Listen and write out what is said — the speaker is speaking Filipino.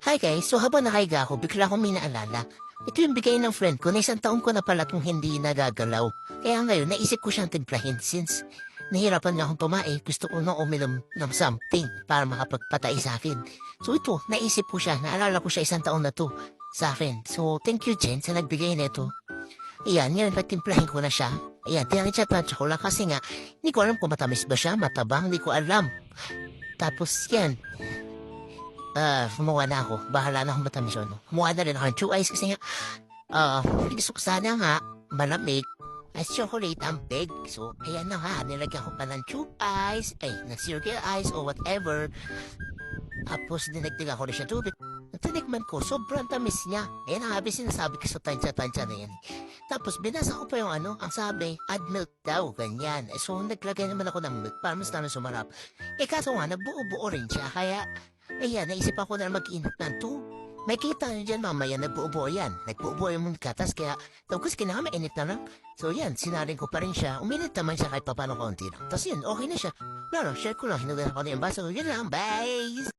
Hi guys, so habang nakahiga ako, bigla akong may naalala. Ito yung bigay ng friend ko na 1 taon ko na pala kung hindi nagagalaw. Kaya ngayon, naisip ko siyang timplahin since nahirapan niya akong tumae. Gusto ko na uminom ng something para makapagpatay sa akin. So ito, naisip ko siya, naalala ko siya 1 taon na to sa akin. So thank you Jen sa nagbigay nito. Ayan, ngayon timplahin ko na siya. Ayan, tinanong-chat ko lang kasi nga, hindi ko alam kung matamis ba siya, matabang, hindi ko alam. Tapos yan, gumawa na ako. Bahala na akong matamis yun. Gumawa na rin ako ng 2 ice kasi nga, gusto ko sana nga malamig as chocolate ang big. So, ayan na nga, nilagyan ko pa ng 2 ice, ng circle ice or whatever. Tapos, dinagdagan ko na siya tubig. Natinikman ko, sobrang tamis niya. Ayan ang habi sinasabi ko sa tansya-tansya na yan. Tapos, binasa ko pa yung ang sabi, add milk daw, ganyan. So, naglagay naman ako ng milk para mas namin sumarap. Kaso nga, nagbuo-buo rin siya, kaya ayan, naisip ako na mag-init ng 2. May kita nyo dyan mamaya, nagbuo-buo yan. Nagbuo-buo yung katas, kaya tapos kailangan mainit na lang. So yan, sinarin ko pa rin siya. Uminit naman siya kahit papano konti lang. Tapos yun, okay na siya. Lalo, share ko lang, hinugan ako na yung baso. Yun lang, bye!